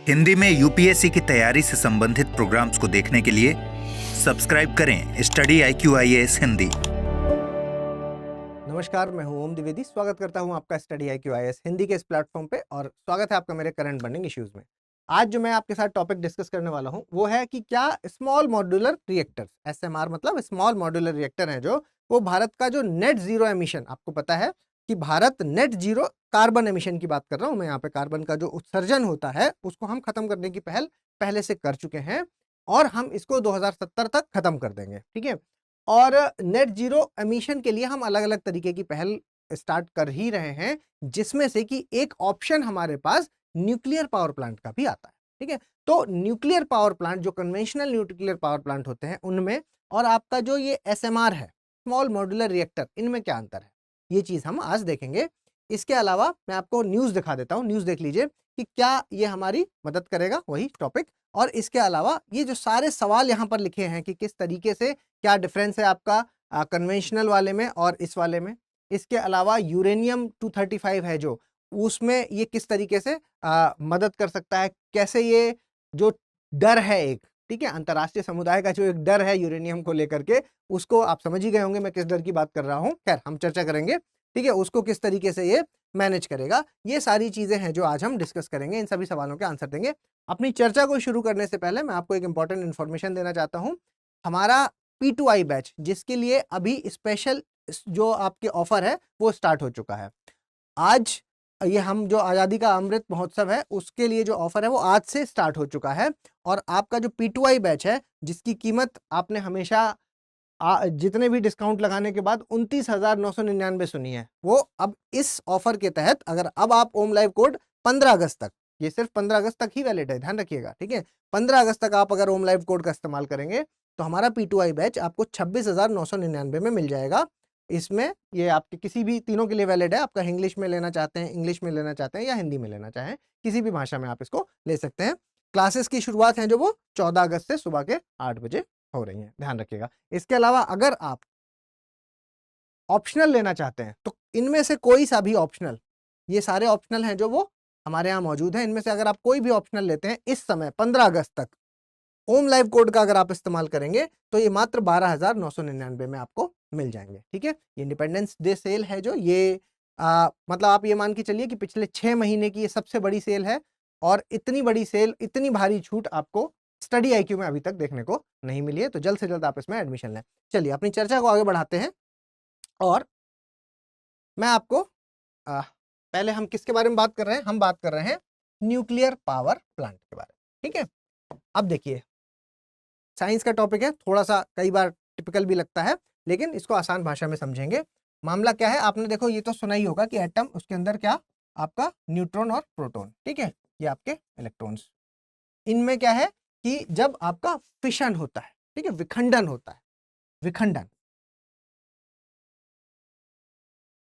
हिंदी में यूपीएससी की तैयारी से संबंधित प्रोग्राम्स को देखने के लिए सब्सक्राइब करें स्टडी IQIAS हिंदी। नमस्कार, मैं हूं ओम द्विवेदी। स्वागत करता हूं आपका स्टडी IQIAS हिंदी के इस प्लेटफॉर्म पे और स्वागत है आपका मेरे करंट बर्निंग इश्यूज में। आज जो मैं आपके साथ टॉपिक डिस्कस करने वाला हूं वो है कि क्या स्मॉल मॉड्यूलर रिएक्टर, SMR मतलब स्मॉल मॉड्यूलर रिएक्टर है जो वो भारत का जो नेट जीरो एमिशन, आपको पता है कि Bharat net zero carbon emission की बात कर रहा हूं मैं यहाँ पे, कार्बन का जो उत्सर्जन होता है उसको हम खत्म करने की पहल पहले से कर चुके हैं और हम इसको 2070 तक खत्म कर देंगे। ठीक है, और नेट जीरो एमिशन के लिए हम अलग अलग तरीके की पहल स्टार्ट कर ही रहे हैं, जिसमें से कि एक ऑप्शन हमारे पास न्यूक्लियर पावर प्लांट का भी आता है। ठीक है, तो न्यूक्लियर पावर प्लांट जो कन्वेंशनल न्यूक्लियर पावर प्लांट होते हैं उनमें और आपका जो ये SMR है, स्मॉल मॉड्यूलर रिएक्टर, इनमें क्या अंतर है, ये चीज हम आज देखेंगे। इसके अलावा मैं आपको न्यूज दिखा देता हूं, न्यूज देख लीजिए कि क्या ये हमारी मदद करेगा, वही टॉपिक। और इसके अलावा ये जो सारे सवाल यहाँ पर लिखे हैं कि किस तरीके से क्या डिफरेंस है आपका कन्वेंशनल वाले में और इस वाले में। इसके अलावा यूरेनियम 235 है जो, उसमें ये किस तरीके से मदद कर सकता है, कैसे ये जो डर है एक, ठीक है, अंतर्राष्ट्रीय समुदाय का जो एक डर है यूरेनियम को लेकर के, उसको आप समझ ही गए होंगे मैं किस डर की बात कर रहा हूं। खैर, हम चर्चा करेंगे। ठीक है, उसको किस तरीके से ये मैनेज करेगा, ये सारी चीजें हैं जो आज हम डिस्कस करेंगे, इन सभी सवालों के आंसर देंगे। अपनी चर्चा को शुरू करने से पहले मैं आपको एक इंपॉर्टेंट इन्फॉर्मेशन देना चाहता हूं। हमारा P2I बैच, जिसके लिए अभी स्पेशल जो आपके ऑफर है वो स्टार्ट हो चुका है। आज ये हम जो आज़ादी का अमृत महोत्सव है उसके लिए जो ऑफर है वो आज से स्टार्ट हो चुका है और आपका जो P2I बैच है जिसकी कीमत आपने हमेशा जितने भी डिस्काउंट लगाने के बाद 29,999 सुनी है, वो अब इस ऑफर के तहत, अगर अब आप ओम लाइव कोड 15 अगस्त तक, ये सिर्फ 15 अगस्त तक ही वैलिड है, ध्यान रखिएगा। ठीक है, 15 अगस्त तक आप अगर ओम लाइव कोड का इस्तेमाल करेंगे तो हमारा P2I बैच आपको 26,999 में मिल जाएगा। इसमें ये आपके किसी भी, तीनों के लिए वैलिड है, आपका इंग्लिश में लेना चाहते हैं, इंग्लिश में लेना चाहते हैं या हिंदी में लेना चाहें, किसी भी भाषा में आप इसको ले सकते हैं। क्लासेस की शुरुआत है जो वो 14 अगस्त से सुबह के 8 बजे हो रही है, ध्यान रखिएगा। इसके अलावा अगर आप ऑप्शनल लेना चाहते हैं तो इनमें से कोई सा भी ऑप्शनल, ये सारे ऑप्शनल हैं जो वो हमारे यहाँ मौजूद हैं, इनमें से अगर आप कोई भी ऑप्शनल लेते हैं इस समय 15 अगस्त तक ओम लाइव कोड का अगर आप इस्तेमाल करेंगे तो ये मात्र 12,999 में आपको मिल जाएंगे। ठीक है, ये इंडिपेंडेंस डे सेल है जो ये मतलब आप ये मान के चलिए कि पिछले 6 महीने की ये सबसे बड़ी सेल है और इतनी बड़ी सेल, इतनी भारी छूट आपको स्टडी IQ में अभी तक देखने को नहीं मिली है, तो जल्द से जल्द आप इसमें एडमिशन लें। चलिए अपनी चर्चा को आगे बढ़ाते हैं और मैं आपको पहले हम किसके बारे में बात कर रहे हैं, हम बात कर रहे हैं न्यूक्लियर पावर प्लांट के बारे में। ठीक है, अब देखिए साइंस का टॉपिक है, थोड़ा सा कई बार टिपिकल भी लगता है, लेकिन इसको आसान भाषा में समझेंगे। मामला क्या है, आपने देखो ये तो सुना ही होगा कि एटम, उसके अंदर क्या, आपका न्यूट्रॉन और प्रोटॉन, ठीक है, ये आपके इलेक्ट्रॉन्स। इनमें क्या है कि जब आपका फिशन होता है, ठीक है, विखंडन होता है, विखंडन,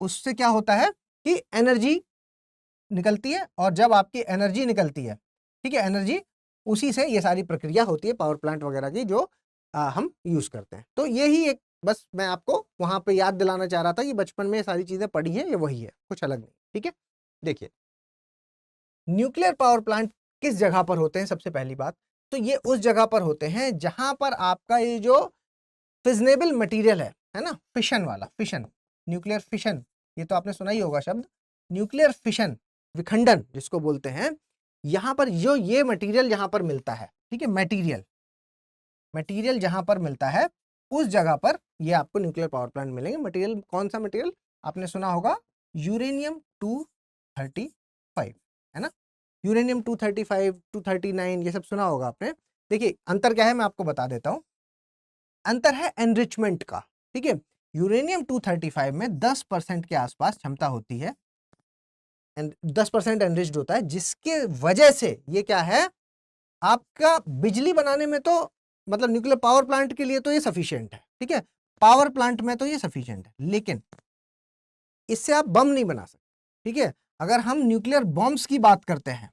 उससे क्या होता है कि एनर्जी निकलती है और जब आपकी एनर्जी निकलती है, ठीक है, एनर्जी, उसी से ये सारी प्रक्रिया होती है पावर प्लांट वगैरह की जो हम यूज करते हैं। तो यही एक, बस मैं आपको वहां पे याद दिलाना चाह रहा था कि बचपन में ये सारी चीजें पढ़ी हैं, ये वही है, कुछ अलग नहीं। ठीक है, देखिए न्यूक्लियर पावर प्लांट किस जगह पर होते हैं, सबसे पहली बात तो ये उस जगह पर होते हैं जहां पर आपका ये जो फिजनेबल मटेरियल है ना, फिशन वाला, फिशन, न्यूक्लियर फिशन, ये तो आपने सुना ही होगा शब्द, न्यूक्लियर फिशन, विखंडन जिसको बोलते हैं, यहां पर जो ये मटेरियल यहां पर मिलता है, ठीक है, मटेरियल, मटेरियल जहां पर मिलता है उस जगह पर ये आपको न्यूक्लियर पावर प्लांट मिलेंगे। मटेरियल कौन सा मटेरियल, आपने सुना होगा यूरेनियम 235, है ना, यूरेनियम 235, 239, ये सब सुना होगा आपने। देखिए अंतर क्या है मैं आपको बता देता हूं, अंतर है एनरिचमेंट का। ठीक है, यूरेनियम 235 में 10% के आसपास क्षमता होती है, 10% एनरिच्ड होता है, जिसके वजह से ये क्या है, आपका बिजली बनाने में तो, मतलब न्यूक्लियर पावर प्लांट के लिए तो ये सफिशिएंट है, ठीक है, पावर प्लांट में तो ये सफिशिएंट है, लेकिन इससे आप बम नहीं बना सकते। ठीक है, अगर हम न्यूक्लियर बॉम्ब्स की बात करते हैं,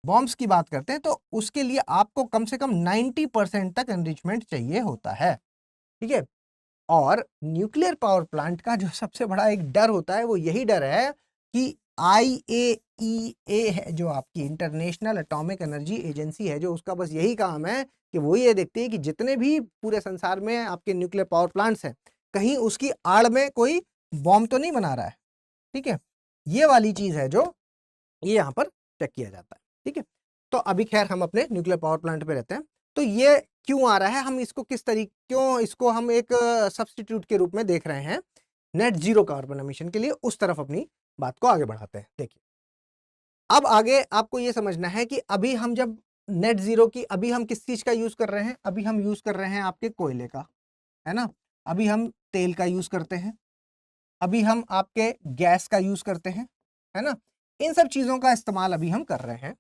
बॉम्ब्स की बात करते हैं तो उसके लिए आपको कम से कम 90% तक एनरिचमेंट चाहिए होता है। ठीक है, और न्यूक्लियर पावर प्लांट का जो सबसे बड़ा एक डर होता है वो यही डर है कि IAEA है जो आपकी इंटरनेशनल एटॉमिक एनर्जी एजेंसी है, जो उसका बस यही काम है कि वो ये देखती है कि जितने भी पूरे संसार में आपके न्यूक्लियर पावर प्लांट्स हैं, कहीं उसकी आड़ में कोई बॉम्ब तो नहीं बना रहा है। ठीक है, ये वाली चीज है जो ये यहाँ पर चेक किया जाता है। ठीक है, तो अभी खैर हम अपने न्यूक्लियर पावर प्लांट पे रहते हैं। तो ये क्यों आ रहा है, हम इसको किस तरीके, क्यों इसको हम एक सब्स्टिट्यूट के रूप में देख रहे हैं नेट जीरो कार्बन एमिशन के लिए, उस तरफ अपनी बात को आगे बढ़ाते हैं। देखिए, अब आगे आपको ये समझना है कि अभी हम जब नेट जीरो की, अभी हम किस चीज का यूज कर रहे हैं, अभी हम यूज कर रहे हैं आपके कोयले का, है ना, अभी हम तेल का यूज करते हैं, अभी हम आपके गैस का यूज करते हैं, है ना, इन सब चीजों का इस्तेमाल अभी हम कर रहे हैं,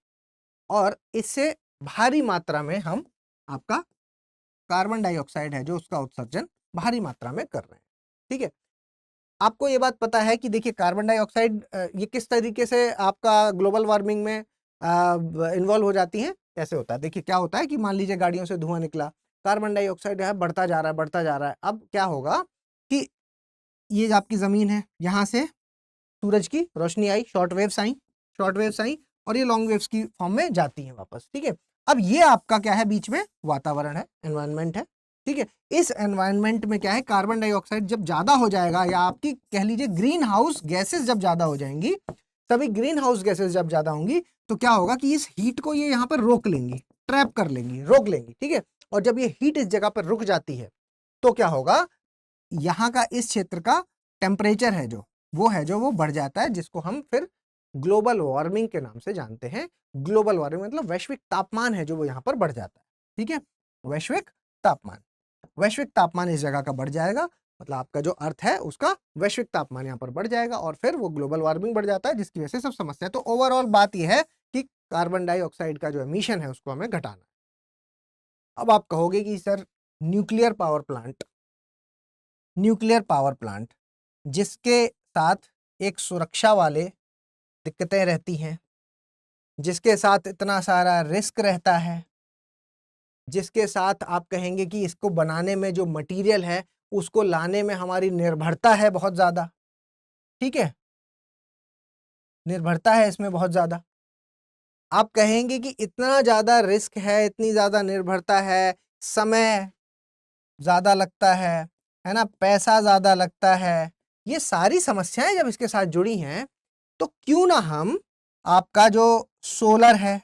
और इससे भारी मात्रा में हम आपका कार्बन डाइऑक्साइड है जो उसका उत्सर्जन भारी मात्रा में कर रहे हैं। ठीक है, आपको ये बात पता है कि देखिए कार्बन डाइऑक्साइड ये किस तरीके से आपका ग्लोबल वार्मिंग में इन्वॉल्व हो जाती है, कैसे होता है। देखिए क्या होता है कि मान लीजिए गाड़ियों से धुआं निकला, कार्बन डाइऑक्साइड है बढ़ता जा रहा है, बढ़ता जा रहा है। अब क्या होगा कि ये आपकी ज़मीन है, यहाँ से सूरज की रोशनी आई, शॉर्ट वेव्स आई और ये लॉन्ग वेव्स की फॉर्म में जाती हैं वापस। ठीक है, अब ये आपका क्या है, बीच में वातावरण है, एनवायरनमेंट है। ठीक है, इस एनवायरनमेंट में क्या है, कार्बन डाइऑक्साइड जब ज्यादा हो जाएगा, या आपकी कह लीजिए ग्रीन हाउस गैसेस जब ज्यादा हो जाएंगी, सभी ग्रीन हाउस गैसेस जब ज्यादा होंगी, तो क्या होगा कि इस हीट को ये यहाँ पर रोक लेंगी, ट्रैप कर लेंगी, रोक लेंगी। ठीक है, और जब ये हीट इस जगह पर रुक जाती है, तो क्या होगा, यहाँ का इस क्षेत्र का टेम्परेचर है जो वो बढ़ जाता है, जिसको हम फिर ग्लोबल वार्मिंग के नाम से जानते हैं। ग्लोबल वार्मिंग मतलब वैश्विक तापमान है जो वो यहाँ पर बढ़ जाता है। ठीक है, वैश्विक तापमान इस जगह का बढ़ जाएगा, मतलब आपका जो अर्थ है उसका वैश्विक तापमान यहाँ पर बढ़ जाएगा, और फिर वो ग्लोबल वार्मिंग बढ़ जाता है, जिसकी वजह से सब समस्या है। तो ओवरऑल बात यह है कि कार्बन डाइऑक्साइड का जो एमिशन है उसको हमें घटाना है। अब आप कहोगे कि सर न्यूक्लियर पावर प्लांट जिसके साथ एक सुरक्षा वाले दिक्कतें रहती हैं, जिसके साथ इतना सारा रिस्क रहता है, जिसके साथ आप कहेंगे कि इसको बनाने में जो मटेरियल है उसको लाने में हमारी निर्भरता है बहुत ज़्यादा। ठीक है, निर्भरता है इसमें बहुत ज़्यादा। आप कहेंगे कि इतना ज़्यादा रिस्क है, इतनी ज़्यादा निर्भरता है, समय ज़्यादा लगता है ना, पैसा ज़्यादा लगता है, ये सारी समस्याएं जब इसके साथ जुड़ी हैं, तो क्यों ना हम आपका जो सोलर है,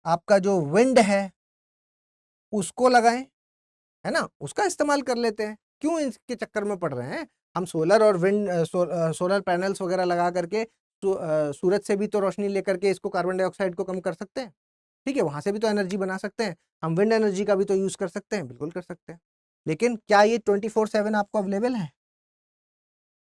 आपका जो विंड है, उसको लगाएं, है ना, उसका इस्तेमाल कर लेते हैं। क्यों इसके चक्कर में पड़ रहे हैं हम, सोलर और विंड सोलर पैनल्स वगैरह लगा करके सूरज से भी तो रोशनी लेकर के इसको कार्बन डाइऑक्साइड को कम कर सकते हैं। ठीक है, वहां से भी तो एनर्जी बना सकते हैं, हम विंड एनर्जी का भी तो यूज कर सकते हैं, बिल्कुल कर सकते हैं। लेकिन क्या ये 24/7 आपको अवेलेबल है,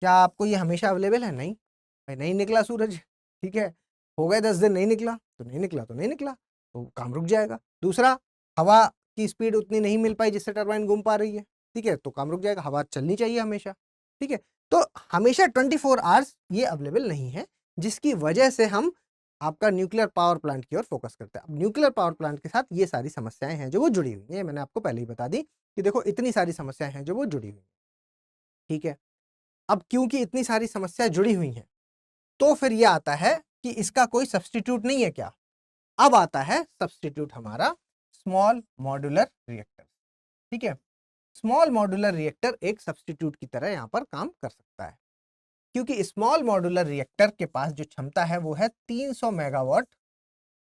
क्या आपको ये हमेशा अवेलेबल है? नहीं भाई, नहीं निकला सूरज, ठीक है, हो गए 10 दिन नहीं निकला तो नहीं निकला, तो काम रुक जाएगा। दूसरा, हवा की स्पीड उतनी नहीं मिल पाई जिससे टरबाइन घूम पा रही है, ठीक है, तो काम रुक जाएगा। हवा चलनी चाहिए हमेशा, ठीक है, तो हमेशा 24 आवर्स ये अवेलेबल नहीं है, जिसकी वजह से हम आपका न्यूक्लियर पावर प्लांट की ओर फोकस करते हैं। अब न्यूक्लियर पावर प्लांट के साथ ये सारी समस्याएं हैं जो वो जुड़ी हुई हैं, मैंने आपको पहले ही बता दी कि देखो इतनी सारी समस्याएं हैं जो वो जुड़ी हुई हैं। ठीक है, अब क्योंकि इतनी सारी समस्याएं जुड़ी हुई हैं, तो फिर ये आता है कि इसका कोई सब्स्टिट्यूट नहीं है क्या? अब आता है सब्स्टिट्यूट हमारा, स्मॉल मॉड्यूलर रिएक्टर। ठीक है, स्मॉल मॉड्यूलर रिएक्टर एक सब्स्टिट्यूट की तरह यहाँ पर काम कर सकता है, क्योंकि स्मॉल मॉड्यूलर रिएक्टर के पास जो क्षमता है वो है 300 मेगावाट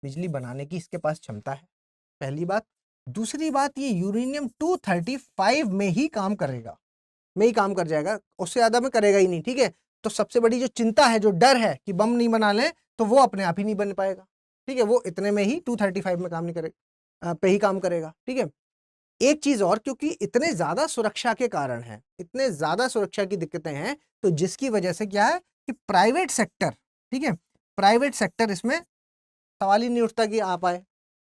बिजली बनाने की इसके पास क्षमता है, पहली बात। दूसरी बात, ये यूरेनियम 235 में ही काम करेगा, में ही काम कर जाएगा, उससे ज्यादा में करेगा ही नहीं। ठीक है, तो सबसे बड़ी जो चिंता है, जो डर है कि बम नहीं बना लें, तो वो अपने आप ही नहीं बन पाएगा। ठीक है, वो इतने में ही 235 में काम नहीं करेगा, पे ही काम करेगा। ठीक है, एक चीज और, क्योंकि इतने ज्यादा सुरक्षा के कारण है, इतने ज्यादा सुरक्षा की दिक्कतें हैं, तो जिसकी वजह से क्या है कि प्राइवेट सेक्टर, ठीक है, प्राइवेट सेक्टर इसमें सवाल ही नहीं उठता कि आ पाए।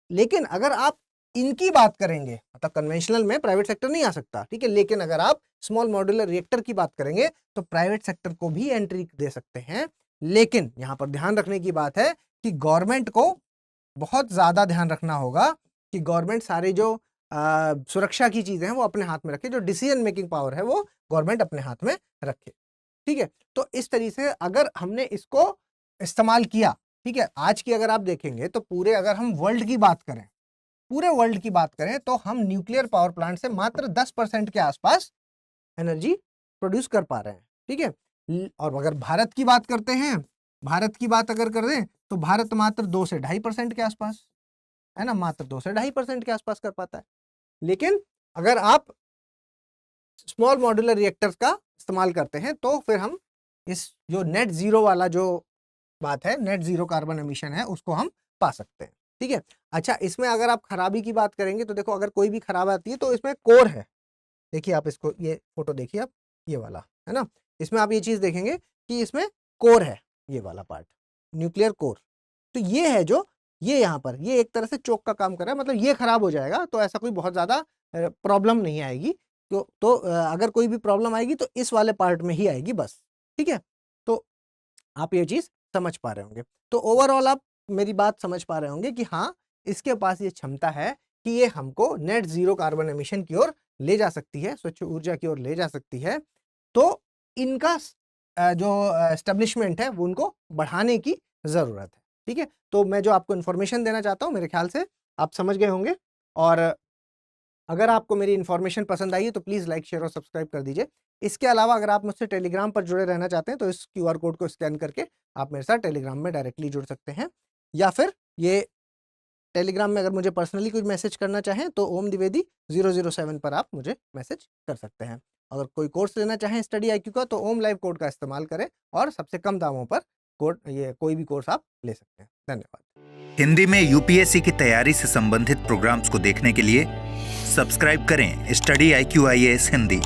लेकिन अगर आप इनकी बात करेंगे, मतलब कन्वेंशनल में प्राइवेट सेक्टर नहीं आ सकता, ठीक है, लेकिन अगर आप स्मॉल मॉड्यूलर रिएक्टर की बात करेंगे तो प्राइवेट सेक्टर को भी एंट्री दे सकते हैं। लेकिन यहां पर ध्यान रखने की बात है कि गवर्नमेंट को बहुत ज्यादा ध्यान रखना होगा कि गवर्नमेंट सारे जो सुरक्षा की चीजें हैं वो अपने हाथ में रखे, जो डिसीजन मेकिंग पावर है वो गवर्नमेंट अपने हाथ में रखे। ठीक है, तो इस तरीके से अगर हमने इसको इस्तेमाल किया, ठीक है। आज की अगर आप देखेंगे तो पूरे, अगर हम वर्ल्ड की बात करें, पूरे वर्ल्ड की बात करें, तो हम न्यूक्लियर पावर प्लांट से मात्र 10% के आसपास एनर्जी प्रोड्यूस कर पा रहे हैं, ठीक है। और अगर भारत की बात करते हैं, भारत की बात अगर कर दें तो भारत मात्र 2 से 2.5% के आसपास, है ना, मात्र 2 से 2.5% के आसपास कर पाता है। लेकिन अगर आप स्मॉल मॉड्यूलर रिएक्टर्स का इस्तेमाल करते हैं तो फिर हम इस जो नेट जीरो वाला जो बात है, नेट जीरो कार्बन एमिशन है, उसको हम पा सकते हैं, ठीक है। अच्छा, इसमें अगर आप खराबी की बात करेंगे तो देखो, अगर कोई भी खराबी आती है तो इसमें कोर है, देखिए आप इसको, ये फोटो देखिए आप, ये वाला है ना, इसमें आप ये चीज देखेंगे कि इसमें कोर है, ये वाला पार्ट, न्यूक्लियर कोर। तो ये है जो, ये यहाँ पर ये एक तरह से चोक का काम कर रहा है, मतलब ये खराब हो जाएगा तो ऐसा कोई बहुत ज्यादा प्रॉब्लम नहीं आएगी। तो अगर कोई भी प्रॉब्लम आएगी तो इस वाले पार्ट में ही आएगी बस, ठीक है। तो आप ये चीज समझ पा रहे होंगे। तो ओवरऑल आप मेरी बात समझ पा रहे होंगे कि हाँ, इसके पास ये क्षमता है कि ये हमको नेट जीरो कार्बन एमिशन की ओर ले जा सकती है, स्वच्छ ऊर्जा की ओर ले जा सकती है। तो इनका जो एस्टेब्लिशमेंट है वो उनको बढ़ाने की जरूरत है, ठीक है। तो मैं जो आपको इन्फॉर्मेशन देना चाहता हूँ, मेरे ख्याल से आप समझ गए होंगे। और अगर आपको मेरी इन्फॉर्मेशन पसंद आई है तो प्लीज़ लाइक, शेयर और सब्सक्राइब कर दीजिए। इसके अलावा अगर आप मुझसे टेलीग्राम पर जुड़े रहना चाहते हैं तो इस QR कोड को स्कैन करके आप मेरे साथ टेलीग्राम में डायरेक्टली जुड़ सकते हैं, या फिर ये टेलीग्राम में अगर मुझे पर्सनली कुछ मैसेज करना चाहें तो ओम द्विवेदी 007 पर आप मुझे मैसेज कर सकते हैं। अगर कोई कोर्स लेना चाहें स्टडी IQ का तो ओम लाइव कोड का इस्तेमाल करें और सबसे कम दामों पर कोड, ये कोई भी कोर्स आप ले सकते हैं। धन्यवाद। हिंदी में UPSC की तैयारी से संबंधित प्रोग्राम्स को देखने के लिए सब्सक्राइब करें स्टडी IQ IAS हिंदी।